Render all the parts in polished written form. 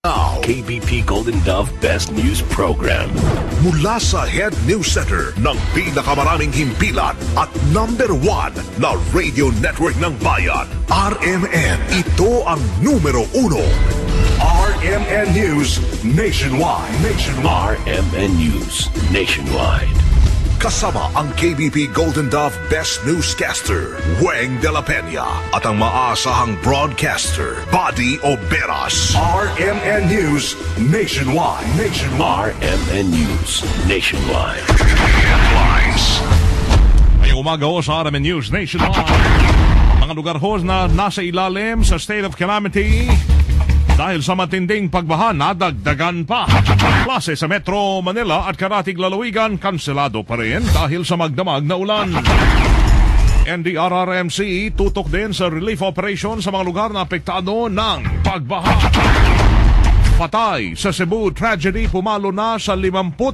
Now, KBP Golden Dove Best News Program. Mula sa Head News Center ng pinakamaraming himpilan at number 1 na radio network ng bayan, RMN. Ito ang numero 1. RMN News Nationwide. RMN News Nationwide. Kasama ang KBP Golden Dove Best Newscaster, Weng de la Peña, at ang maasahang broadcaster, Buddy Oberas. RMN News Nationwide. RMN News Nationwide. Headlines. Ngayong umaga ho sa RMN News Nationwide. Mga lugar ho na nasa ilalim sa state of calamity dahil sa matinding pagbaha, nadagdagan pa. Klase sa Metro Manila at karatig lalawigan, kanselado pa rin dahil sa magdamag na ulan. NDRRMC tutok din sa relief operation sa mga lugar na apektado ng pagbaha. Patay sa Cebu tragedy, pumalo na sa 55.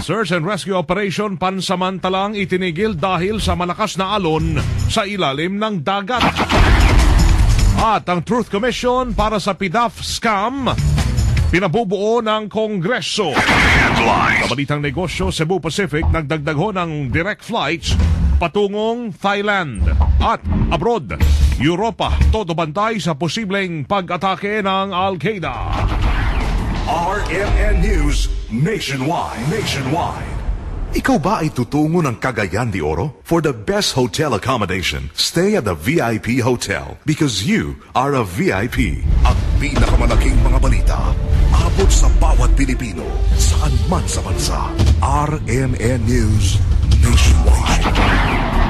Search and rescue operation pansamantalang itinigil dahil sa malakas na alon sa ilalim ng dagat. At ang Truth Commission para sa PDAF scam, pinabubuo ng Kongreso. Sa balitang negosyo, Cebu Pacific nagdagdag ho ng direct flights patungong Thailand at abroad. Europa, todo bantay sa posibleng pag-atake ng Al-Qaeda. RMN News Nationwide. Ikaw ba ay tutungo ng Cagayan de Oro? For the best hotel accommodation, stay at the VIP Hotel because you are a VIP. Ang pinakamalaking mga balita, abot sa bawat Pilipino, saan man sa bansa. RMN News Nationwide.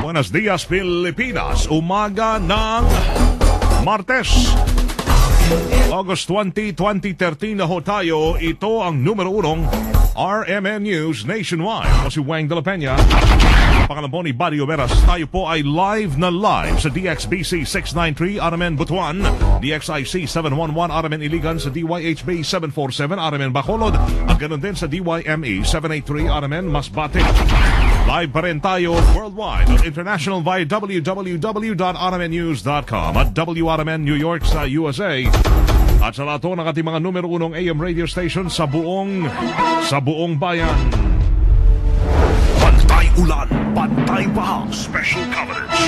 Buenos dias, Pilipinas. Umaga ng Martes, August 20, 2013 na ho tayo. Ito ang numero 1 RMN News Nationwide. Ako si Weng de la Peña. Pangalan po ni Buddy Oberas. Tayo po ay live na live sa DXBC 693 RMN Butuan, DXIC 711 RMN Iligan, sa DYHB 747 RMN Bacolod, at ganoon din sa DYME 783 RMN Masbate. Live pa rin tayo worldwide at international via www.rmnnews.com at WRMN New York sa USA. At sa lahat ng ating mga numero 1 AM radio station sa buong bayan. Pantay ulan, pantay baha, special coverage.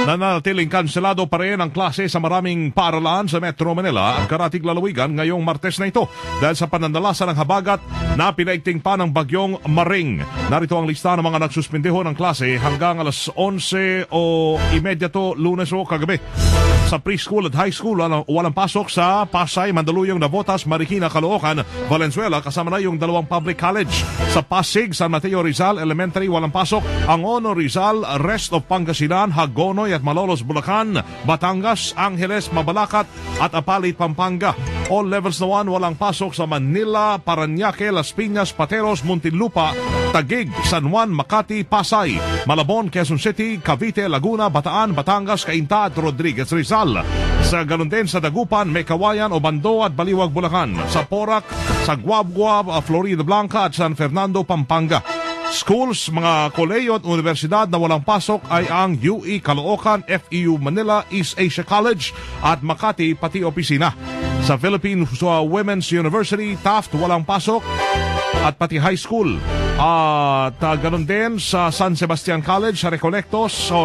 Nanatiling kanselado pa rin ang klase sa maraming paaralan sa Metro Manila at karatig lalawigan ngayong Martes na ito dahil sa panandalasa ng habagat na pinaigting pa ng bagyong Maring. Narito ang lista ng mga nagsuspindiho ng klase hanggang alas 11 o imedyato Lunes o kagabi. Sa preschool at high school, walang pasok sa Pasay, Mandaluyong, Navotas, Marikina, Caloocan, Valenzuela, kasama na yung 2 public college. Sa Pasig, San Mateo, Rizal Elementary, walang pasok. Angono, Rizal, rest of Pangasinan, Hagonoy at Malolos, Bulacan, Batangas, Angeles, Mabalacat at Apalit, Pampanga. All levels na 1, walang pasok sa Manila, Parañaque, Las Piñas, Pateros, Muntinlupa, Taguig, San Juan, Makati, Pasay, Malabon, Quezon City, Cavite, Laguna, Bataan, Batangas, Cainta at Rodriguez, Rizal. Sa ganun din sa Dagupan, Mekawayan, Obando at Baliwag, Bulacan. Sa Porac, sa Guabguab, Florida Blanca at San Fernando, Pampanga. Schools, mga koleyo at universidad na walang pasok ay ang UE Caloocan, FEU Manila, East Asia College at Makati, pati opisina. Sa Philippine Women's University, Taft, walang pasok at pati high school. At ganun din sa San Sebastian College, sa Recoletos sa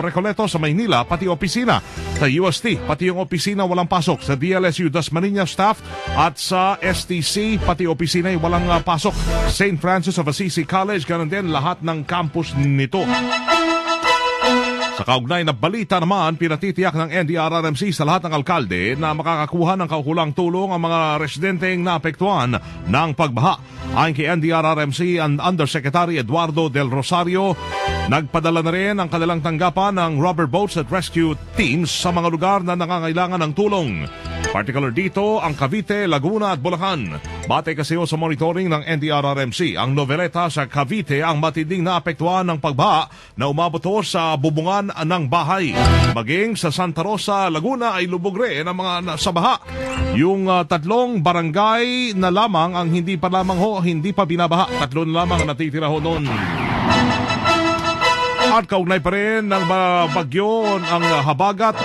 Maynila, pati opisina. Sa UST, pati yung opisina walang pasok. Sa DLSU Dasmariñas staff at sa STC, pati opisina ay walang pasok. St. Francis of Assisi College, ganun din lahat ng campus nito. Sa kaugnay na balita naman, pinatitiyak ng NDRRMC sa lahat ng alkalde na makakakuha ng kaukulang tulong ang mga residenteng naapektuhan ng pagbaha. Ayon kay NDRRMC and Undersecretary Eduardo Del Rosario, nagpadala na rin ang kanilang tanggapan ng rubber boats at rescue teams sa mga lugar na nangangailangan ng tulong. Particular dito ang Cavite, Laguna at Bulacan. Batay kasi sa monitoring ng NDRRMC, ang Noveleta sa Cavite ang matinding naapektuhan ng pagbaha na umabot sa bubungan ng bahay. Maging sa Santa Rosa, Laguna ay lubog rin ang mga sa baha. Yung 3 barangay na lamang ang hindi pa binabaha. 3 na lamang ang natitira ho noon. At kaugnay pa rin ng bagyo ang habagat,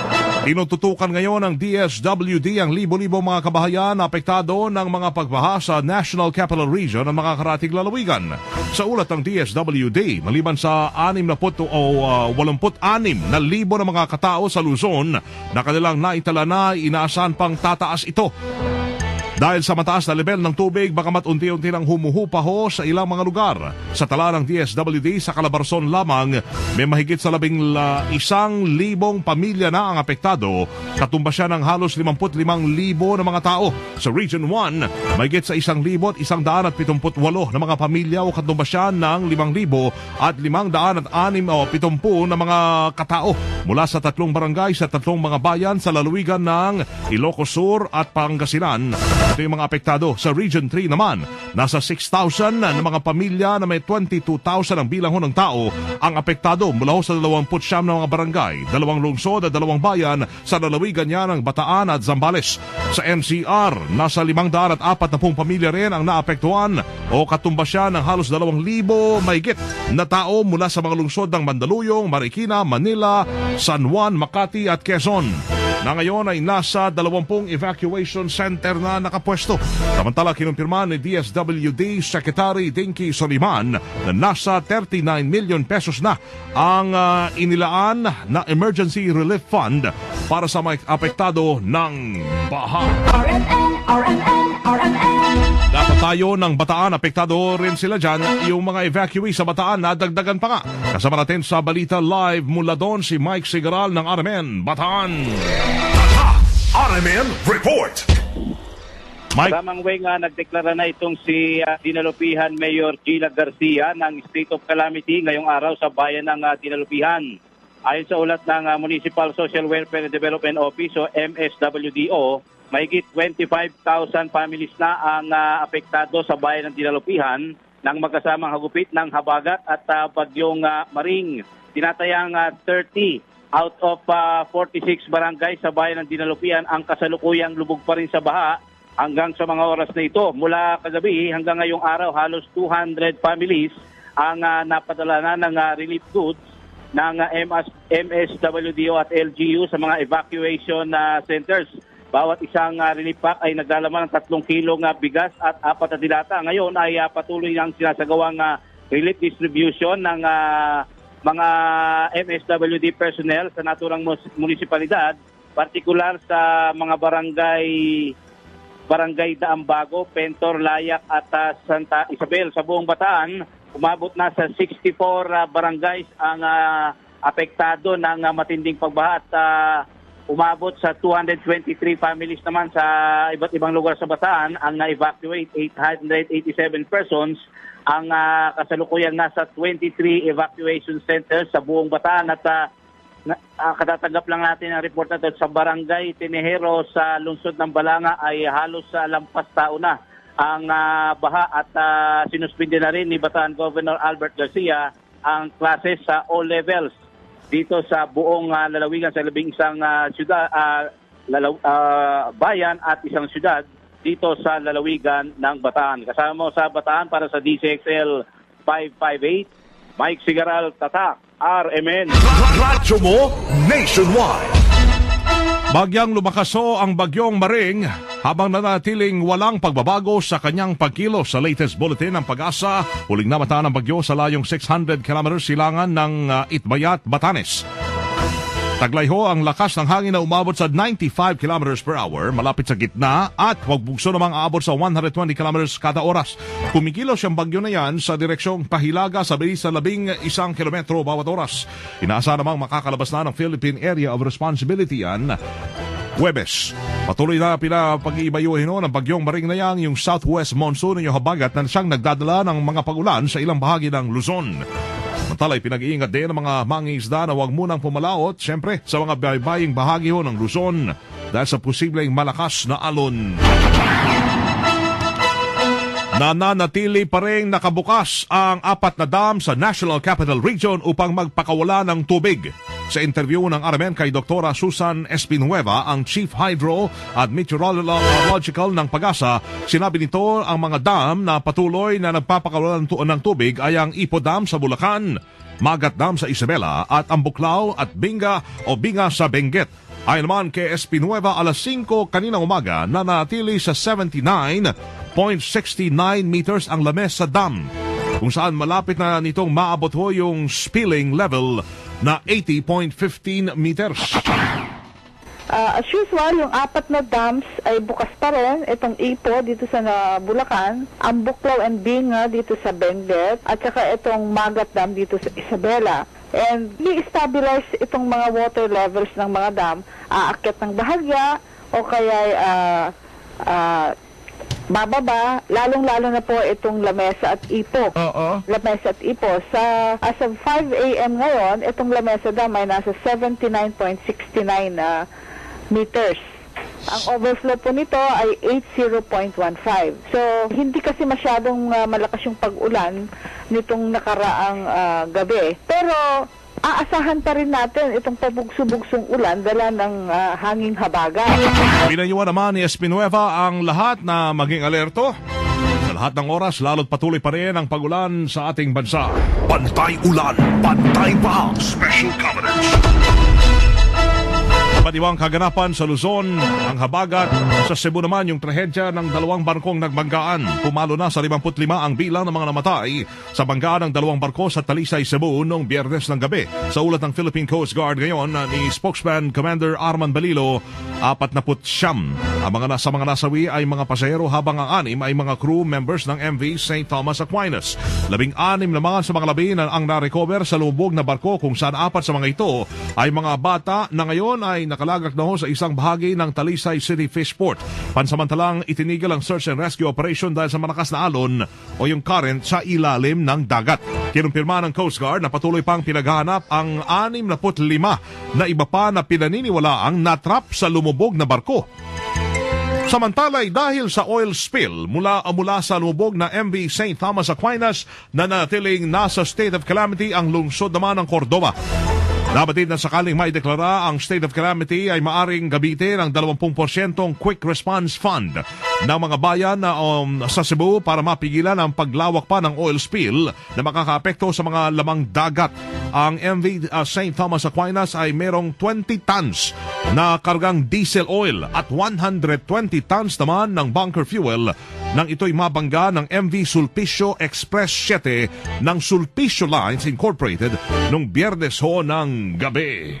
Tinututukan ngayon ng DSWD ang libo-libo mga kabahayan na apektado ng mga pagbaha sa National Capital Region ng mga karatig lalawigan. Sa ulat ng DSWD, maliban sa 86 na libo na mga katao sa Luzon na kanilang naitala na, inaasahan pang tataas ito. Dahil sa mataas na level ng tubig, bagamat unti-unti nang humuhupa ho sa ilang mga lugar. Sa tala ng DSWD sa Calabarzon lamang, may mahigit sa 1,000 pamilya na ang apektado. Katumba siya ng halos 55,000 na mga tao. Sa Region 1, mahigit sa 1,178 na mga pamilya o katumba siya ng 5,570 na mga katao mula sa 3 barangay sa 3 mga bayan sa lalawigan ng Ilocos Sur at Pangasinan. Ito yung mga apektado. Sa Region 3 naman, nasa 6,000 na mga pamilya na may 22,000 ang bilang ng tao ang apektado mula sa 29 na mga barangay, 2 lungsod at 2 bayan sa lalawigan niya ng Bataan at Zambales. Sa NCR, nasa 540 pamilya rin ang naapektuhan o katumba siya ng halos 2,000 mahigit na tao mula sa mga lungsod ng Mandaluyong, Marikina, Manila, San Juan, Makati at Quezon. Na ngayon ay nasa 20 evacuation center na nakapwesto. Samantala, kinumpirma ni DSWD Secretary Dinky Soliman na nasa 39 million pesos na ang inilaan na Emergency Relief Fund para sa mga apektado ng baha. Dapat tayo ng Bataan, apektado rin sila dyan. Yung mga evacuee sa Bataan, nadagdagan pa nga. Kasama natin sa Balita Live mula doon si Mike Sigaral ng RMN Bataan. RMN Report. Mike. Tamang way nga, nagdeklara na itong si Dinalupihan Mayor Gila Garcia ng state of calamity ngayong araw sa bayan ng Dinalupihan. Ayon sa ulat ng Municipal Social Welfare and Development Office o MSWDO, mahigit 25,000 families na ang apektado sa bayan ng Dinalupihan ng magkasamang hagupit ng habagat at bagyong Maring. Tinatayang 30 out of 46 barangay sa bayan ng Dinalupihan ang kasalukuyang lubog pa rin sa baha hanggang sa mga oras na ito. Mula kagabi hanggang ngayong araw, halos 200 families ang napadala na ng relief goods ng MSWDO at LGU sa mga evacuation centers. Bawat isang relief pack ay naglalaman ng 3 kilong bigas at 4 na dilata. Ngayon ay patuloy nang sinasagawang relief distribution ng mga MSWD personnel sa naturang munisipalidad, partikular sa mga barangay Daambago, Pentor, Layak at Santa Isabel. Sa buong Bataan, umabot na sa 64 barangays ang apektado ng matinding pagbaha at umabot sa 223 families naman sa iba't ibang lugar sa Bataan ang na-evacuate. 887 persons ang kasalukuyang nasa 23 evacuation centers sa buong Bataan at katatanggap lang natin ang report na ito sa barangay Tinejero sa lungsod ng Balanga ay halos lampas tao na ang baha at sinuspinde na rin ni Bataan Governor Albert Garcia ang classes sa all levels dito sa buong lalawigan sa 11 syudad, bayan at isang syudad dito sa lalawigan ng Bataan. Kasama mo sa Bataan para sa DCXL 558, Mike Sigaral, Tatak, RMN. Radyo mo nationwide. Bagyang lumakaso ang bagyong Maring habang nanatiling walang pagbabago sa kanyang pagkilos. Sa latest bulletin ng Pag-asa, huling namataan ang bagyo sa layong 600 km silangan ng Itbayat, Batanes. Taglay ho ang lakas ng hangin na umabot sa 95 km per hour malapit sa gitna at wagbugso namang aabot sa 120 km kada oras. Kumikilos ang bagyo na yan sa direksyong Pahilaga sa bilis sa 11 kilometro bawat oras. Inaasa namang makakalabas na ng Philippine Area of Responsibility yan Huwebes. Patuloy na pinapag-iibayuhin ng bagyong Maring na yan yung southwest monsoon ng habagat na siyang nagdadala ng mga pag-ulan sa ilang bahagi ng Luzon. Mantalay, pinag-iingat din ng mga mangingisda na huwag munang pumalaot, siyempre, sa mga baybaying bahagi ho ng Luzon dahil sa posibleng malakas na alon. Nananatili pa rin nakabukas ang 4 na dam sa National Capital Region upang magpakawala ng tubig. Sa interview ng RMN kay Dr. Susan Espinueva, ang Chief Hydro at Meteorological ng Pag-asa, sinabi nito ang mga dam na patuloy na nagpapakawala ng tubig ay ang Ipo Dam sa Bulacan, Magat Dam sa Isabela at ang Buklao at Binga sa Benguet. Ayon naman kay Espinueva, alas 5 kaninang umaga, nanatili sa 79.69 meters ang lames sa dam, kung saan malapit na nitong maabot ho yung spilling level na 80.15 meters. As usual, yung 4 na dams ay bukas pa rin. Itong Ipo dito sa Bulacan, ang Buklaw and Binga dito sa Benguet, at saka itong Magat Dam dito sa Isabela. And i-stabilize itong mga water levels ng mga dam, aakyat ng bahagya o kaya bababa, lalong-lalo na po itong Lamesa at Ipo. Lamesa at Ipo. As of 5 a.m. ngayon, itong Lamesa Dam ay nasa 79.69 meters. Ang overflow po nito ay 80.15. So, hindi kasi masyadong malakas yung pag-ulan nitong nakaraang gabi. Pero, aasahan pa rin natin itong pabugso-bugsong ulan dala ng hanging habagat. Pinayuan naman ni Espinueva ang lahat na maging alerto. Sa lahat ng oras, lalo't patuloy pa rin ang pag-ulan sa ating bansa. Pantay ulan, pantay baha. Special coverage. Iba't-ibang kaganapan sa Luzon, ang habagat. Sa Cebu naman yung trahedya ng 2 barkong nagbanggaan. Pumalo na sa 55 ang bilang ng mga namatay sa banggaan ng 2 barko sa Talisay, Cebu noong Biyernes ng gabi. Sa ulat ng Philippine Coast Guard ngayon ni spokesman Commander Arman Balilo, 49 ang mga nasawi ay mga pasahero, habang ang 6 ay mga crew members ng MV St. Thomas Aquinas. 16 naman sa mga labi ang na-recover sa lumubog na barko, kung saan 4 sa mga ito ay mga bata na ngayon ay nakalagak na ho sa isang bahagi ng Talisay City Fishport. Pansamantalang itinigil ang search and rescue operation dahil sa malakas na alon o yung current sa ilalim ng dagat. Kinumpirma ng Coast Guard na patuloy pang pinaghahanap ang 65 na iba pa na pinaniniwalaang natrap sa lumubog na barko. Samantalay, dahil sa oil spill mula sa lumubog na MV St. Thomas Aquinas, nanatiling nasa state of calamity ang lungsod naman ng Cordova. Nabatid na sakaling maideklara ang state of calamity ay maaring gamitin ang 20% Quick Response Fund ng mga bayan sa Cebu para mapigilan ang paglawak pa ng oil spill na makakaapekto sa mga lamang dagat. Ang MV St. Thomas Aquinas ay merong 20 tons na kargang diesel oil at 120 tons naman ng bunker fuel nang ito'y mabangga ng MV Sulpicio Express 7 ng Sulpicio Lines Incorporated noong Biyernes ho ng gabi.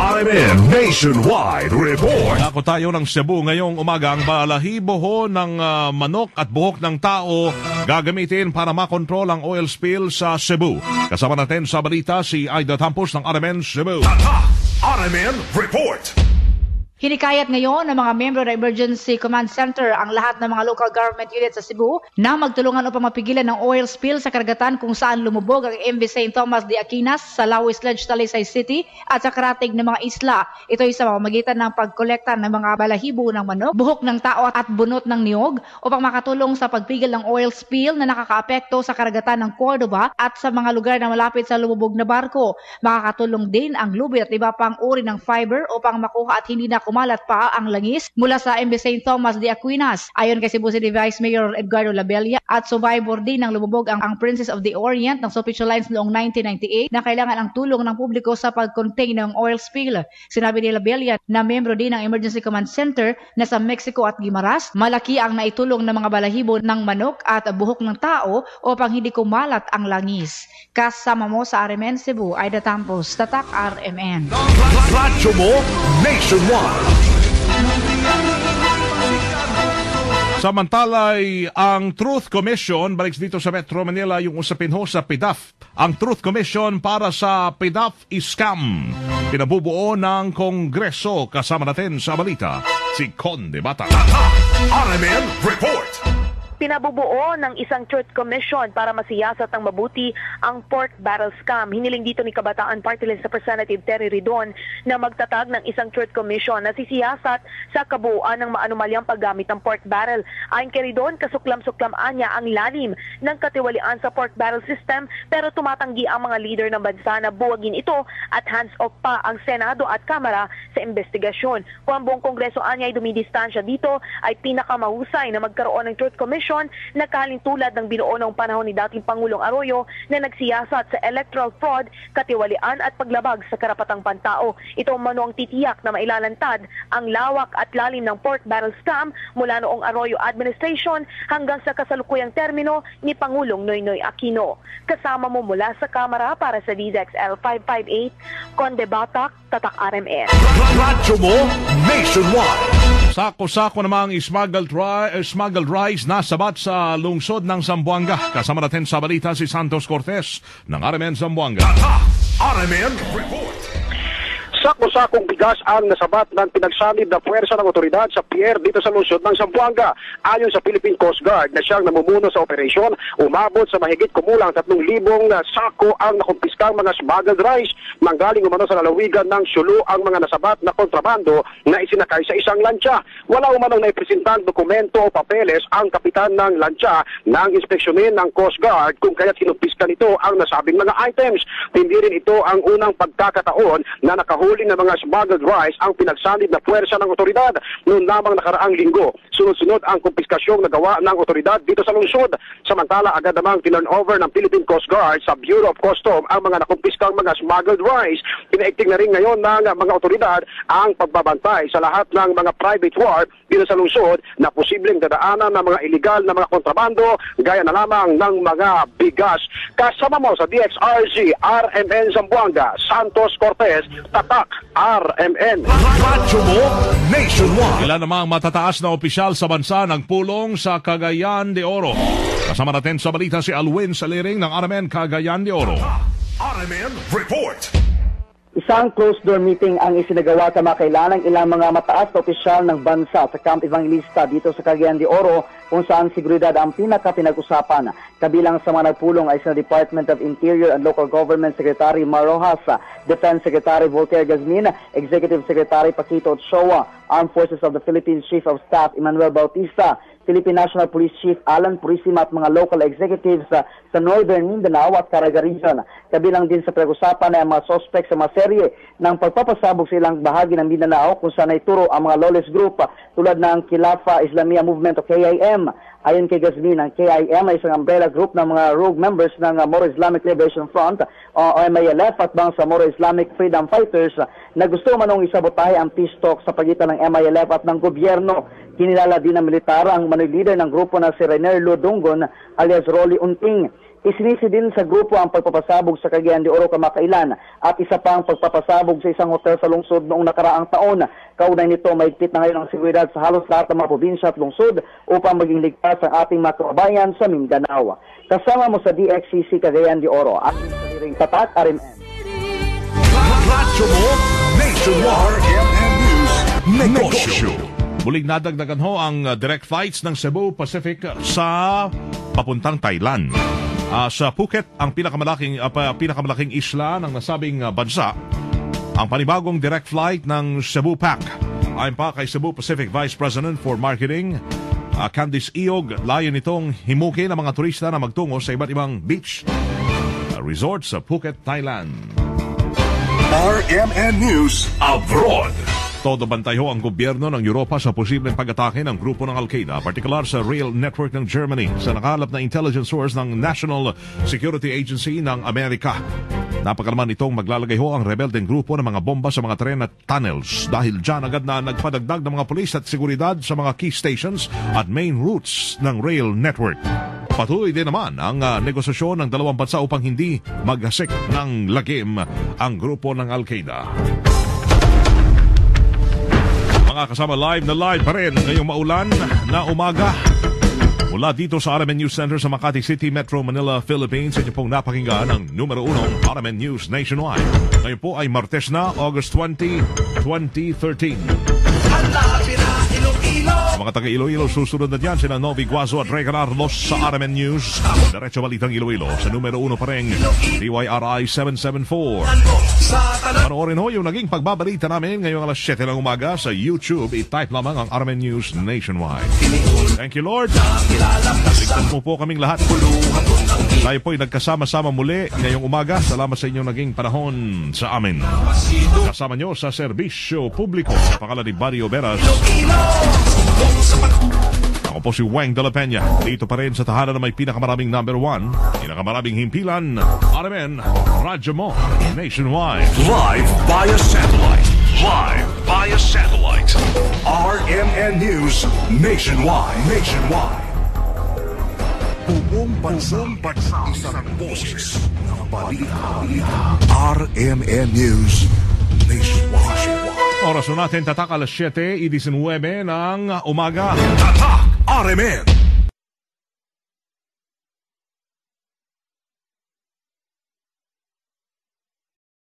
RMN Nationwide Report. Ako tayo ng Cebu ngayong umaga. Ang balahibo ho ng manok at buhok ng tao gagamitin para makontrol ang oil spill sa Cebu. Kasama natin sa balita si Aida Tampos ng RMN Cebu. RMN Report. Hinikayat ngayon ng mga miyembro ng Emergency Command Center ang lahat ng mga local government units sa Cebu na magtulungan upang mapigilan ng oil spill sa karagatan kung saan lumubog ang MV St. Thomas de Aquinas sa Lawis Ledge, Talisay City at sa karatig ng mga isla. Ito ay sa pamamagitan ng pagkolekta ng mga balahibo ng manok, buhok ng tao at bunot ng niyog upang makatulong sa pagpigil ng oil spill na nakakaapekto sa karagatan ng Cordova at sa mga lugar na malapit sa lumubog na barko. Makakatulong din ang lubid at iba pang uri ng fiber upang makuha at hindi na kumalat pa ang langis mula sa MV St. Thomas de Aquinas. Ayon kay Cebu City Vice Mayor Edgardo Labella, at survivor din ng lumubog ang Princess of the Orient ng Sulpicio Lines noong 1998 na kailangan ang tulong ng publiko sa pag-contain ng oil spill. Sinabi ni Labella na membro din ng Emergency Command Center na sa Mexico at Guimaras, malaki ang naitulong ng mga balahibo ng manok at buhok ng tao upang hindi kumalat ang langis. Kasama mo sa RMN Cebu, Aida Tampos, Tatak RMN. Radyo mo Nationwide. Samantalay, ang Truth Commission, balik dito sa Metro Manila yung usapin ho sa PDAF. Ang Truth Commission para sa PDAF scam. Pinabubuo ng Kongreso. Kasama natin sa balita, si Conde Bata. RMN Report. Pinabubuo ng isang Truth Commission para masiyasat ng mabuti ang pork barrel scam. Hiniling dito ni Kabataan Party List Representative Terry Ridon na magtatag ng isang Truth Commission na sisiyasat sa kabuuan ng maanumalyang paggamit ng pork barrel. Ayon kay Ridon, kasuklam-suklamaan niya ang lalim ng katiwalian sa pork barrel system pero tumatanggi ang mga leader ng bansa na buwagin ito at hands-off pa ang Senado at Kamara sa investigasyon. Kung ang buong Kongreso anya ay dumidistansya dito, ay pinakamahusay na magkaroon ng Truth Commission Commission na kalintulad ng binuo noong panahon ni dating Pangulong Arroyo na nagsiyasat sa electoral fraud, katiwalian at paglabag sa karapatang pantao. Ito umano ang titiyak na mailalantad ang lawak at lalim ng pork barrel scam mula noong Arroyo administration hanggang sa kasalukuyang termino ni Pangulong Noynoy Aquino. Kasama mo mula sa Kamara para sa DZXL 558, Conde Batak, Tatak RMN. Radyo mo nationwide. Sako-sako namang smuggled rice na sabat sa lungsod ng Zamboanga. Kasama natin sa balita si Santos Cortez ng RMN Zamboanga. RMN Report. Sako-sakong bigas ang nasabat ng pinagsanib na puwersa ng otoridad sa pier dito sa lungsod ng Zamboanga. Ayon sa Philippine Coast Guard na siyang namumuno sa operasyon, umabot sa mahigit kumulang 3,000 sako ang nakumpiskang mga smuggled rice. Manggaling umano sa lalawigan ng Sulu ang mga nasabat na kontrabando na isinakay sa isang lansya. Wala umanong naipresentang dokumento o papeles ang kapitan ng lansya nang inspeksyonin ng Coast Guard kung kaya't kinumpiska nito ang nasabing mga items. Hindi rin ito ang unang pagkakataon na nakahuli ng mga smuggled rice ang pinagsanib na puwersa ng otoridad noon lamang nakaraang linggo. Sunod-sunod ang kumpiskasyong nagawa ng otoridad dito sa lungsod. Samantala, agad namang tinurnover ng Philippine Coast Guard sa Bureau of Custom ang mga nakumpiskang mga smuggled rice. Pinaigting na rin ngayon ng mga otoridad ang pagbabantay sa lahat ng mga private wharf dito sa lungsod na posibleng dadaanan ng mga illegal na mga kontrabando gaya na lamang ng mga bigas. Kasama mo sa DXRZ RMN Zamboanga, Santos Cortez, Tatak RMN. Radyo mo nationwide. Ilan namang matataas na opisyal sa bansa nagpulong sa Cagayan de Oro. Kasama natin sa balita si Alwin Saliring ng RMN Cagayan de Oro. RMN Report. Isang closed-door meeting ang isinagawa kamakailan ng ilang mga mataas na opisyal ng bansa sa Camp Evangelista dito sa Cagayan de Oro kung saan seguridad ang pinaka-pinag-usapan. Kabilang sa mga nagpulong ay sa Department of Interior and Local Government Secretary Mar Rojas, Defense Secretary Voltaire Gazmin, Executive Secretary Paquito Ochoa, Armed Forces of the Philippines Chief of Staff Emmanuel Bautista, Philippine National Police Chief Alan Purisima at mga local executives sa Northern Mindanao at Caraga Region. Kabilang din sa pag-usapan ay ang mga suspect sa mga serye ng pagpapasabog sa ilang bahagi ng Mindanao kung saan ay turo ang mga lawless group tulad ng Khilafa Islamia Movement o KIM. Ayon kay Gazmin, ang KIM ay isang umbrella group ng mga rogue members ng Moro Islamic Liberation Front o MILF at bangsa Moro Islamic Freedom Fighters na gusto manong isabotahe ang peace talk sa pagitan ng MILF at ng gobyerno. Kinilala din ng militar ang leader ng grupo na si Rainer Lodongon alias Rolly Unting. Isinisi din sa grupo ang pagpapasabog sa Cagayan de Oro kamakailan at isa pang pagpapasabog sa isang hotel sa lungsod noong nakaraang taon. Kaunay nito, mahigpit na ngayon ang seguridad sa halos lahat ng mga probinsya at lungsod upang maging ligtas ang ating mga kababayan sa Mindanao. Kasama mo sa DXCC Cagayan de Oro at sa liring Tatak RMN. Radyo mo nationwide. RMN News Negosyo. Muling nadagdagan ho ang direct flights ng Cebu Pacific sa papuntang Thailand. Sa Phuket, ang pinakamalaking isla ng nasabing bansa, ang panibagong direct flight ng Cebu PAC. Ayon pa kay Cebu Pacific Vice President for Marketing, Candice Iog, layo nitong himukin ang mga turista na magtungo sa iba't ibang beach resort sa Phuket, Thailand. RMN News Abroad. Todo bantay ho ang gobyerno ng Europa sa posibleng pag-atake ng grupo ng Al-Qaeda, partikular sa rail network ng Germany, sa nakalap na intelligence source ng National Security Agency ng Amerika. Napakalaman itong maglalagay ho ang rebeldeng grupo ng mga bomba sa mga tren at tunnels. Dahil dyan agad na nagpadagdag ng mga pulis at seguridad sa mga key stations at main routes ng rail network. Patuloy din naman ang negosasyon ng dalawang bansa upang hindi maghasik ng lagim ang grupo ng Al-Qaeda. Mga kasama, live pa rin ngayong maulan na umaga mula dito sa RMN News Center sa Makati City, Metro Manila, Philippines. Sa inyo pong napakinggan ang numero 1 RMN News Nationwide. Ngayon po ay Martes na, August 20, 2013. Mga taga Iloilo, susunod na dyan sila Novi Guazo at Ray Carlos sa RMN News. Diretso balitang Iloilo sa numero 1 pa rin, DYRI 774. Panoorin ho yung naging pagbabalita namin ngayong alas 7 ng umaga sa YouTube. I-type lamang ang RMN News Nationwide. Thank you, Lord. Ligtas mo po kaming lahat. Tayo po'y nagkasama-sama muli ngayong umaga. Salamat sa inyong naging panahon sa amin. Kasama nyo sa serbisyo publiko sa pangalan ni Barrio Veras. Ako po si Weng de la Peña. Dito pa rin sa tahanan na may pinakamaraming number 1, pinakamaraming himpilan, RMN, Radyo Mo, Nationwide. Live via satellite. Live via satellite. RMN News Nationwide. Nationwide. Buong bansa, isang boses ng balita. RMN News Nationwide. Oras na natin tatak alas 7:19 ng umaga. Tatak RMN.